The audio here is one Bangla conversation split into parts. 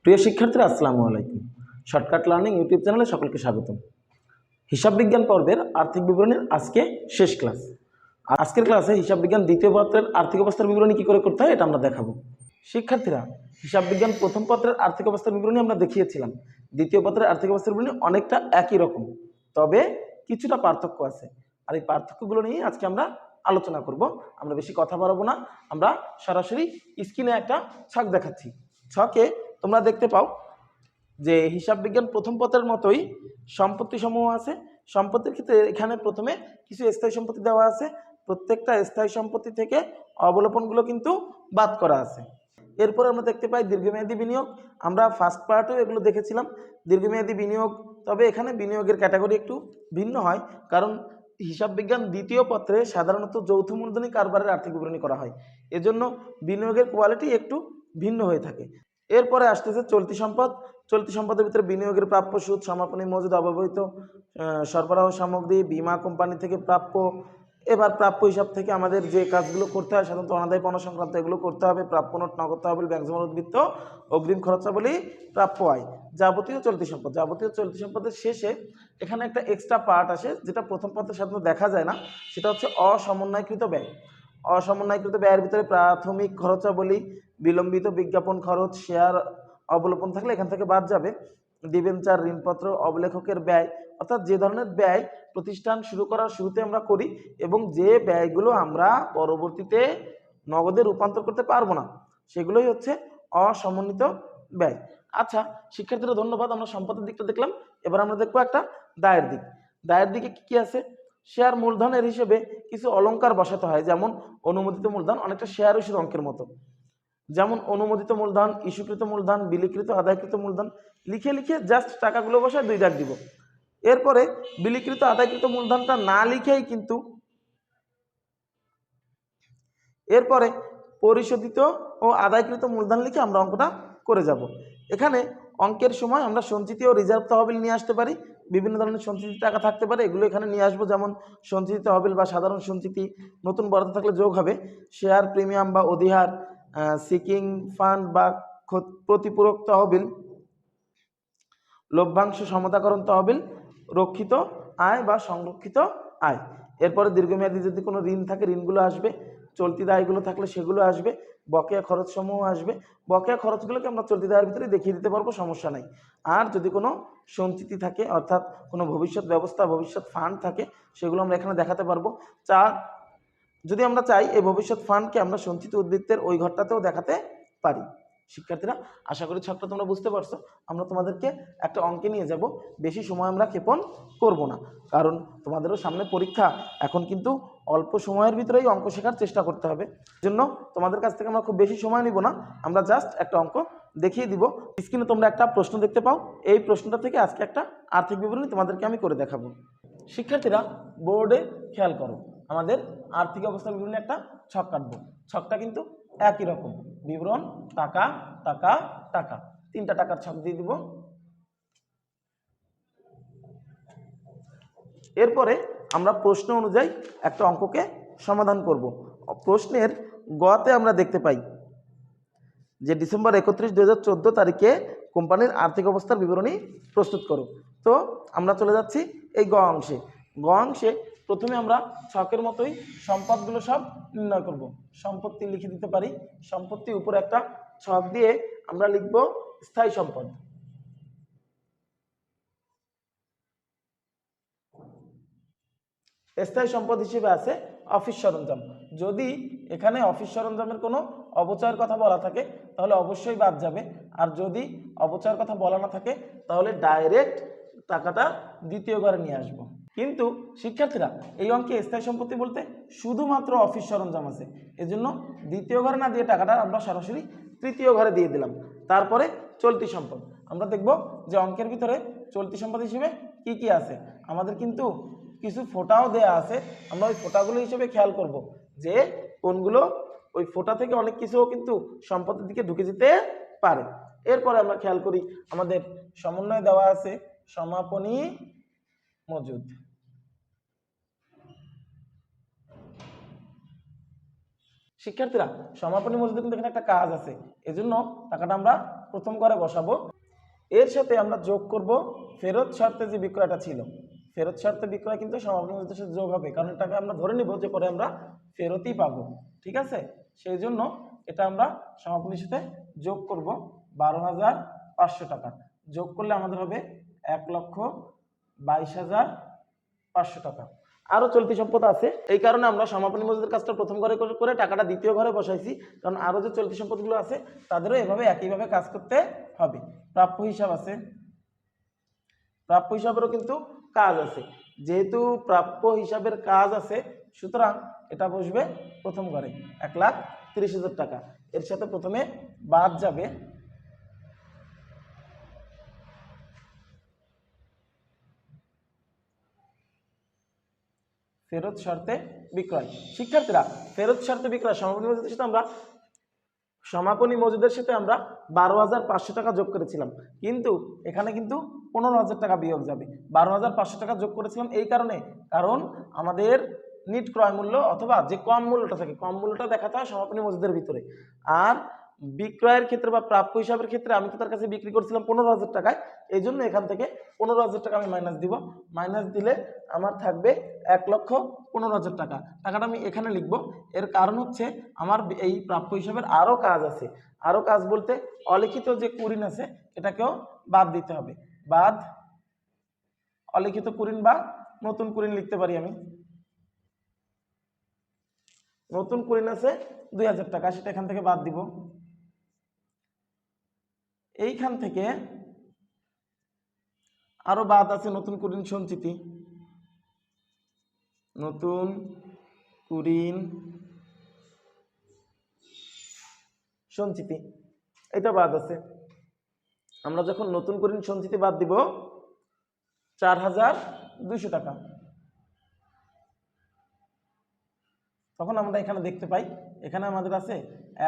প্রিয় শিক্ষার্থীরা আসসালামু আলাইকুম। শর্টকাট লার্নিং ইউটিউব চ্যানেলে সকলকে স্বাগতম। হিসাব বিজ্ঞান পর্বের আর্থিক বিবরণীর আজকে শেষ ক্লাস। আজকের ক্লাসে হিসাব বিজ্ঞান দ্বিতীয় পত্রের আর্থিক অবস্থার বিবরণী কী করে করতে হয় এটা আমরা দেখাবো। শিক্ষার্থীরা, হিসাব বিজ্ঞান প্রথম পত্রের আর্থিক অবস্থার বিবরণী আমরা দেখিয়েছিলাম। দ্বিতীয় পত্রের আর্থিক অবস্থার বিবরণী অনেকটা একই রকম, তবে কিছুটা পার্থক্য আছে। আর এই পার্থক্যগুলো নিয়ে আজকে আমরা আলোচনা করব। আমরা বেশি কথা বাড়াবো না, আমরা সরাসরি স্ক্রিনে একটা ছক দেখাচ্ছি। ছকে তোমরা দেখতে পাও যে হিসাব বিজ্ঞান প্রথম পত্রের মতোই সম্পত্তি সমূহ আছে। সম্পত্তির ক্ষেত্রে এখানে প্রথমে কিছু স্থায়ী সম্পত্তি দেওয়া আছে। প্রত্যেকটা স্থায়ী সম্পত্তি থেকে অবলোপনগুলো কিন্তু বাদ করা আছে। এরপর আমরা দেখতে পাই দীর্ঘমেয়াদী বিনিয়োগ। আমরা ফার্স্ট পার্টেও এগুলো দেখেছিলাম, দীর্ঘমেয়াদী বিনিয়োগ। তবে এখানে বিনিয়োগের ক্যাটাগরি একটু ভিন্ন হয়, কারণ হিসাব বিজ্ঞান দ্বিতীয় পত্রে সাধারণত যৌথ মূলধনী কারবারের আর্থিক বিবরণী করা হয়, এজন্য বিনিয়োগের কোয়ালিটি একটু ভিন্ন হয়ে থাকে। এরপরে আসতেছে চলতি সম্পদ। চলতি সম্পদের ভিতরে বিনিয়োগের প্রাপ্য সুদ, সমাপনী মজুদ, অব্যবহৃত সরবরাহ সামগ্রী, বীমা কোম্পানি থেকে প্রাপ্য। এবার প্রাপ্য হিসাব থেকে আমাদের যে কাজগুলো করতে হয়, সাধারণত অনাদায় পণ্য সংক্রান্ত এগুলো করতে হবে। প্রাপ্য নোট, নগদ তহবিল, ব্যাংক জমা উদ্বৃত্ত, অগ্রিম খরচাবলী, প্রাপ্য আয়, যাবতীয় চলতি সম্পদ। যাবতীয় চলতি সম্পদের শেষে এখানে একটা এক্সট্রা পার্ট আসে, যেটা প্রথম পত্রে সাধারণত দেখা যায় না। সেটা হচ্ছে অসমন্বয়কৃত ব্যয়। অসমন্বয়কৃত ব্যয়ের ভিতরে প্রাথমিক খরচাবলী, বিলম্বিত বিজ্ঞাপন খরচ, শেয়ার অবলোপন থাকলে এখান থেকে বাদ যাবে। ডিবেঞ্চার, ঋণপত্র, অবলেখকের ব্যয়, অর্থাৎ যে ধরনের ব্যয় প্রতিষ্ঠান শুরু করার শুরুতে আমরা করি এবং যে ব্যয়গুলো আমরা পরবর্তীতে নগদে রূপান্তর করতে পারবো না, সেগুলোই হচ্ছে অসমন্বিত ব্যয়। আচ্ছা শিক্ষার্থীরা, ধন্যবাদ। আমরা সম্পদের দিকটা দেখলাম, এবার আমরা দেখবো একটা দায়ের দিক। দায়ের দিকে কি কি আছে? শেয়ার মূলধনের হিসেবে কিছু অলংকার বসাতে হয়, যেমন অনুমোদিত মূলধন, অনেকটা শেয়ার ইস্যুর অঙ্কের মতো। যেমন অনুমোদিত মূলধন, ইস্যুকৃত মূলধন, বিলিকৃত আদায়কৃত মূলধন, লিখে লিখে জাস্ট টাকাগুলো বসায় 2 দাগ দিব। এরপরে বিলিকৃত আদায়কৃত মূলধনটা না লিখেই কিন্তু এরপরে পরিশোধিত ও আদায়কৃত মূলধন লিখে আমরা অঙ্কটা করে যাব। এখানে অঙ্কের সময় আমরা সঞ্চিতি ও রিজার্ভ তহবিল নিয়ে আসতে পারি। বিভিন্ন ধরনের সঞ্চিতি টাকা থাকতে পারে, এগুলো এখানে নিয়ে আসবো। যেমন সঞ্চিতি তহবিল বা সাধারণ সঞ্চিতি, নতুন বরাদ্দ থাকলে যোগ হবে। শেয়ার প্রিমিয়াম বা অধিহার, সিকিং ফান্ড বা প্রতিপূরক তহবিল, লভ্যাংশ সমতাকরণ তহবিল, রক্ষিত আয় বা সংরক্ষিত আয়। এরপরে দীর্ঘমেয়াদী যদি কোনো ঋণ থাকে ঋণগুলো আসবে, চলতি দায়গুলো থাকলে সেগুলো আসবে, বকেয়া খরচ সমূহ আসবে। বকেয়া খরচগুলোকে আমরা চলতি দায়ের ভিতরে দেখিয়ে দিতে পারবো, সমস্যা নাই। আর যদি কোনো সঞ্চিতি থাকে, অর্থাৎ কোনো ভবিষ্যৎ ব্যবস্থা, ভবিষ্যৎ ফান্ড থাকে, সেগুলো আমরা এখানে দেখাতে পারবো। যদি আমরা চাই এই ভবিষ্যৎ ফান্ডকে আমরা সঞ্চিত উদ্বৃত্তের ওই ঘরটাতেও দেখাতে পারি। শিক্ষার্থীরা, আশা করি ছকটা তোমরা বুঝতে পারছো। আমরা তোমাদেরকে একটা অঙ্কে নিয়ে যাব, বেশি সময় আমরা ক্ষেপণ করব না, কারণ তোমাদেরও সামনে পরীক্ষা। এখন কিন্তু অল্প সময়ের ভিতরেই অঙ্ক শেখার চেষ্টা করতে হবে, জন্য তোমাদের কাছ থেকে আমরা খুব বেশি সময় নিব না। আমরা জাস্ট একটা অঙ্ক দেখিয়ে দিব। স্ক্রিনে তোমরা একটা প্রশ্ন দেখতে পাও, এই প্রশ্নটা থেকে আজকে একটা আর্থিক বিবরণী তোমাদেরকে আমি করে দেখাবো। শিক্ষার্থীরা, বোর্ডে খেয়াল করো, আমাদের আর্থিক অবস্থার বিবরণী একটা ছক কাটবো। ছকটা কিন্তু একই রকম, বিবরণ, টাকা, টাকা, টাকা, 3টা টাকার ছক দিয়ে দিব। এরপরে আমরা প্রশ্ন অনুযায়ী একটা অঙ্ককে সমাধান করব। প্রশ্নের গতে আমরা দেখতে পাই যে ডিসেম্বর 31, 2014 তারিখে কোম্পানির আর্থিক অবস্থার বিবরণী প্রস্তুত করো। তো আমরা চলে যাচ্ছি এই গ অংশে। গ অংশে প্রথমে আমরা ছকের মতোই সম্পদগুলো সব নির্ণয় করব। সম্পত্তি লিখে দিতে পারি। সম্পত্তির উপরে একটা ছক দিয়ে আমরা লিখব স্থায়ী সম্পদ। স্থায়ী সম্পদ হিসেবে আছে অফিস সরঞ্জাম। যদি এখানে অফিস সরঞ্জামের কোনো অপচয়ের কথা বলা থাকে তাহলে অবশ্যই বাদ যাবে, আর যদি অপচয়ের কথা বলা না থাকে তাহলে ডাইরেক্ট টাকাটা দ্বিতীয় ঘরে নিয়ে আসবো। কিন্তু শিক্ষার্থীরা, এই অঙ্কে স্থায়ী সম্পত্তি বলতে শুধুমাত্র অফিস সরঞ্জাম আছে, এজন্য দ্বিতীয় ঘরে না দিয়ে টাকাটা আমরা সরাসরি তৃতীয় ঘরে দিয়ে দিলাম। তারপরে চলতি সম্পদ আমরা দেখব যে অঙ্কের ভিতরে চলতি সম্পদ হিসেবে কি কি আছে। আমাদের কিন্তু কিছু ফোঁটাও দেয়া আছে, আমরা ওই ফোঁটাগুলো হিসেবে খেয়াল করব যে কোনগুলো ওই ফোঁটা থেকে অনেক কিছুও কিন্তু সম্পদের দিকে ঢুকে যেতে পারে। এরপরে আমরা খেয়াল করি আমাদের সমন্বয় দেওয়া আছে সমাপনী মজুদ। শিক্ষার্থীরা, সমাপনী মজুদে কিন্তু এখানে একটা কাজ আছে, এজন্য টাকাটা আমরা প্রথম ঘরে বসাবো। এর সাথে আমরা যোগ করব ফেরত শর্তে যে বিক্রয়টা ছিল, ফেরত শর্তে বিক্রয় কিন্তু সমাপনী মজুদের সাথে যোগ হবে, কারণ এটাকে আমরা ধরে নিব যে পরে আমরা ফেরতই পাবো। ঠিক আছে, সেই জন্য এটা আমরা সমাপনীর সাথে যোগ করব 12,500 টাকা। যোগ করলে আমাদের হবে 1,22,500 টাকা। আরও চলতি সম্পদ আছে, এই কারণে আমরা সমাপনী মজুদের কাজটা প্রথম ঘরে করে টাকাটা দ্বিতীয় ঘরে বসাইছি, কারণ আরও যে চলতি সম্পদগুলো আছে তাদেরও এভাবে একইভাবে কাজ করতে হবে। প্রাপ্য হিসাব আছে, প্রাপ্য হিসাবেরও কিন্তু কাজ আছে। যেহেতু প্রাপ্য হিসাবের কাজ আছে, সুতরাং এটা বসবে প্রথম ঘরে 1,30,000 টাকা। এর সাথে প্রথমে বাদ যাবে ফেরত শর্তে বিক্রয়। শিক্ষার্থীরা, ফেরত শর্তে বিক্রয় সমাপনী মজুদের সাথে আমরা 12,500 টাকা যোগ করেছিলাম, কিন্তু এখানে কিন্তু 15,000 টাকা বিয়োগ যাবে। 12,500 টাকা যোগ করেছিলাম এই কারণে, কারণ আমাদের নিট ক্রয় মূল্য অথবা যে কম মূল্যটা থাকে, কম মূল্যটা দেখাতে হয় সমাপনী মজুদের ভিতরে। আর বিক্রয়ের ক্ষেত্রে বা প্রাপ্য হিসাবের ক্ষেত্রে আমি তো তার কাছে বিক্রি করছিলাম 15,000 টাকায়, এই জন্য এখান থেকে 15,000 টাকা আমি মাইনাস দিব। মাইনাস দিলে আমার থাকবে 1,15,000 টাকা। টাকাটা আমি এখানে লিখব। এর কারণ হচ্ছে আমার এই প্রাপ্য হিসাবের আরও কাজ আছে। আরও কাজ বলতে অলিখিত যে কুরিন আছে এটাকেও বাদ দিতে হবে। বাদ অলিখিত কুরিন বা নতুন কুরিন লিখতে পারি আমি। নতুন কুরিন আছে 2,000 টাকা, সেটা এখান থেকে বাদ দিব। এইখান থেকে আরো বাদ আছে নতুন কুরিন সঞ্চিতি, নতুন কুরিন সঞ্চিতি, এটা বাদ আছে। আমরা যখন নতুন কুরিন সঞ্চিতি বাদ দিব 4,200 টাকা, তখন আমরা এখানে দেখতে পাই এখানে আমাদের আছে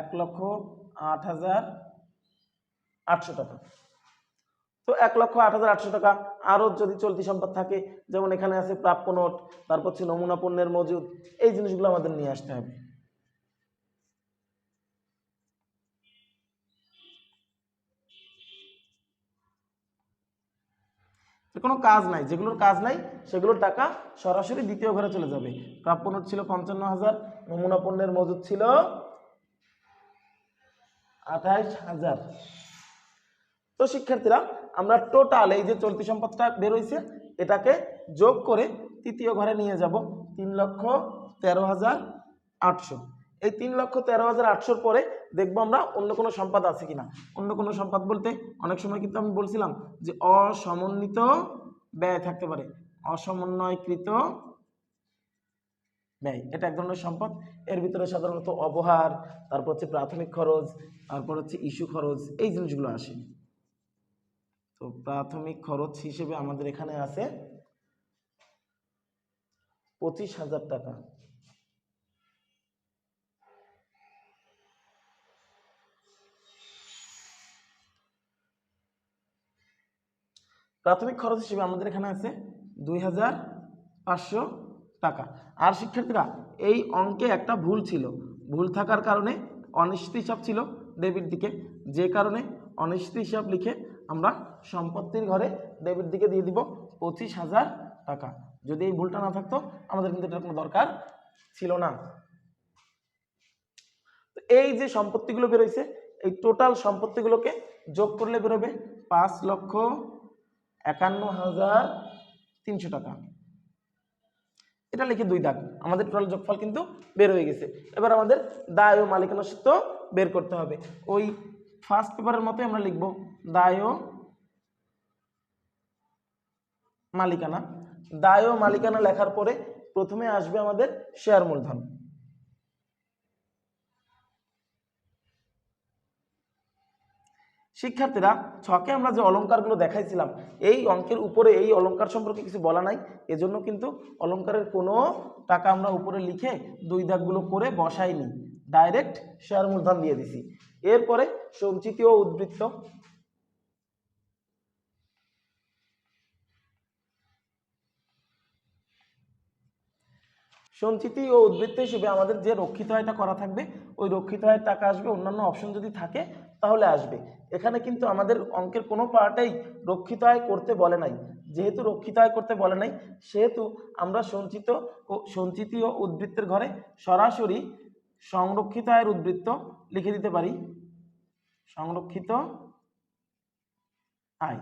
1,08,800 টাকা। তো 1,08,800 টাকা আরও যদি চলতি সম্পদ থাকে, যেমন এখানে আছে প্রাপ্য নোট, তারপর হচ্ছে নমুনা পণ্যের মজুদ, এই জিনিসগুলো আমাদের নিয়ে আসতে হবে। কোনো কাজ নাই, যেগুলোর কাজ নাই সেগুলোর টাকা সরাসরি দ্বিতীয় ঘরে চলে যাবে। প্রাপ্য নোট ছিল 55,000, নমুনা পণ্যের মজুদ ছিল 28,000। তো শিক্ষার্থীরা, আমরা টোটাল এই যে চলতি সম্পদটা বের হয়েছে এটাকে যোগ করে তৃতীয় ঘরে নিয়ে যাব 3,13,800। এই 3,13,800 পরে দেখবো আমরা অন্য কোনো সম্পদ আছে কিনা। অন্য কোনো সম্পদ বলতে অনেক সময় কিন্তু আমি বলছিলাম যে অসমন্বিত ব্যয় থাকতে পারে, অসমন্বয়কৃত ব্যয়, এটা এক ধরনের সম্পদ। এর ভিতরে সাধারণত অবহার, তারপর হচ্ছে প্রাথমিক খরচ, তারপর হচ্ছে ইস্যু খরচ, এই জিনিসগুলো আসে। তো প্রাথমিক খরচ হিসেবে আমাদের এখানে আছে 25,000 টাকা। প্রাথমিক খরচ হিসেবে আমাদের এখানে আছে 2,500 টাকা। আর শিক্ষার্থীরা, এই অঙ্কে একটা ভুল ছিল, ভুল থাকার কারণে অনিশ্চিত হিসাব ছিল ডেবিট দিকে, যে কারণে অনিশ্চিত হিসাব লিখে আমরা সম্পত্তির ঘরে ডেবিট দিকে দিয়ে দিব 25,000 টাকা। যদি এই ভুলটা না থাকতো আমাদের কিন্তু এটার কোনো দরকার ছিল না। তো এই যে সম্পত্তিগুলো বেরোইছে, এই টোটাল সম্পত্তিগুলোকে যোগ করলে বেরোবে 5,51,300 টাকা। এটা লিখে 2 দাগ, আমাদের টোটাল যোগফল কিন্তু বের হয়ে গেছে। এবার আমাদের দায় ও মালিকানা সূত্র বের করতে হবে। ওই ফার্স্ট পেপারের মতোই আমরা লিখব দায় ও মালিকানা। দায় ও মালিকানা লেখার পরে প্রথমে আসবে আমাদের শেয়ার মূলধন। শিক্ষার্থীরা, ছকে আমরা যে অলংকারগুলো দেখাইছিলাম, এই অঙ্কের উপরে এই অলংকার সম্পর্কে কিছু বলা নাই, এজন্য কিন্তু অলংকারের কোনো টাকা আমরা উপরে লিখে 2 দাগগুলো করে বসাইনি, ডাইরেক্ট শেয়ার মূলধন দিয়ে দিছি। এরপরে সঞ্চিতি ও উদ্বৃত্ত। সঞ্চিতি ও উদ্বৃত্ত হিসেবে আমাদের যে রক্ষিত আয়টা করা থাকবে ওই রক্ষিত আয়ের টাকা আসবে, অন্যান্য অপশন যদি থাকে তাহলে আসবে। এখানে কিন্তু আমাদের অঙ্কের কোনো পার্টেই রক্ষিত আয় করতে বলে নাই। যেহেতু রক্ষিত আয় করতে বলে নাই সেহেতু আমরা সঞ্চিতি ও উদ্বৃত্তের ঘরে সরাসরি সংরক্ষিত আয়ের উদ্বৃত্ত লিখে দিতে পারি, সংরক্ষিত আয়।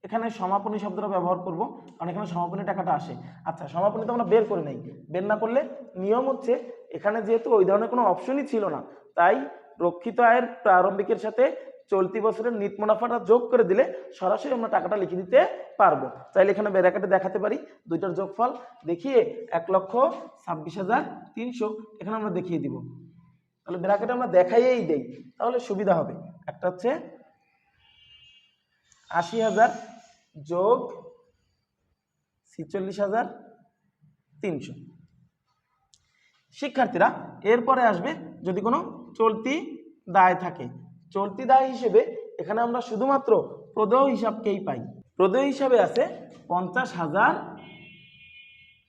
এখানে সমাপনী শব্দটা ব্যবহার করব কারণ এখানে সমাপনী টাকাটা আসে। আচ্ছা, সমাপনী তো আমরা বের করে নেই, বের না করলে নিয়ম হচ্ছে এখানে যেহেতু ওই ধরনের কোনো অপশনই ছিল না, তাই রক্ষিত আয়ের প্রারম্ভিকের সাথে চলতি বছরের নিট মুনাফাটা যোগ করে দিলে সরাসরি আমরা টাকাটা লিখে দিতে পারবো। চাইলে এখানে ব্র্যাকেটে দেখাতে পারি দুইটার যোগফল দেখিয়ে 1,26,300 এখানে আমরা দেখিয়ে দিব। তাহলে ব্র্যাকেটে আমরা দেখাইয়েই দেই, তাহলে সুবিধা হবে। একটা হচ্ছে 80,000 যোগ 46,300। শিক্ষার্থীরা এরপরে আসবে যদি কোনো চলতি দায় থাকে। চলতি দায় হিসেবে এখানে আমরা শুধুমাত্র প্রদেয় হিসাবকেই পাই। প্রদেয় হিসাবে আছে 50,000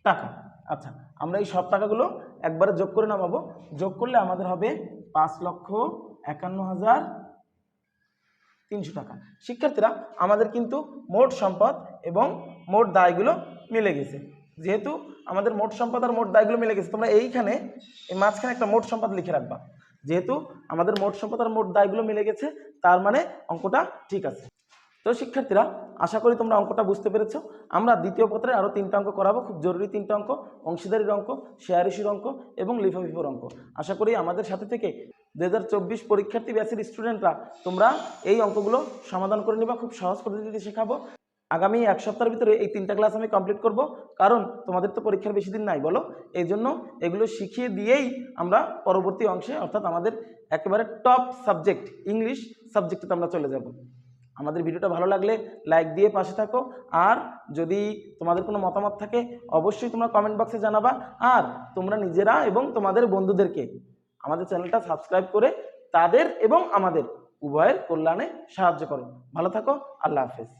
টাকা। আচ্ছা, আমরা এই সব টাকাগুলো একবারে যোগ করে নামাবো। যোগ করলে আমাদের হবে 5,51,300 টাকা। শিক্ষার্থীরা আমাদের কিন্তু মোট সম্পদ এবং মোট দায়গুলো মিলে গেছে। যেহেতু আমাদের মোট সম্পদ আর মোট দায়গুলো মিলে গেছে, তোমরা এইখানে এই মাঝখানে একটা মোট সম্পদ লিখে রাখবা। যেহেতু আমাদের মোট সম্পদ আর মোট দায়গুলো মিলে গেছে তার মানে অঙ্কটা ঠিক আছে। তো শিক্ষার্থীরা আশা করি তোমরা অঙ্কটা বুঝতে পেরেছো। আমরা দ্বিতীয় পত্রে আরও 3টা অঙ্ক করাবো, খুব জরুরি 3টা অঙ্ক, অংশীদারির অঙ্ক, শেয়ার ইস্যুর অঙ্ক এবং লিফাফিফোর অঙ্ক। আশা করি আমাদের সাথে থেকে 2024 পরীক্ষার্থী ব্যাচের স্টুডেন্টরা তোমরা এই অঙ্কগুলো সমাধান করে নিবা, খুব সহজ পদ্ধতিতে শেখাবো। আগামী এক সপ্তাহের ভিতরে এই 3টা ক্লাস আমি কমপ্লিট করব, কারণ তোমাদের তো পরীক্ষার বেশি দিন নাই বলো, এই জন্য এগুলো শিখিয়ে দিয়েই আমরা পরবর্তী অংশে অর্থাৎ আমাদের একেবারে টপ সাবজেক্ট ইংলিশ সাবজেক্টে আমরা চলে যাব। আমাদের ভিডিওটা ভালো লাগলে লাইক দিয়ে পাশে থাকো, আর যদি তোমাদের কোনো মতামত থাকে অবশ্যই তোমরা কমেন্ট বক্সে জানাবা। আর তোমরা নিজেরা এবং তোমাদের বন্ধুদেরকে আমাদের চ্যানেলটা সাবস্ক্রাইব করে তাদের এবং আমাদের উভয়ের কল্যাণে সাহায্য করো। ভালো থাকো, আল্লাহ হাফেজ।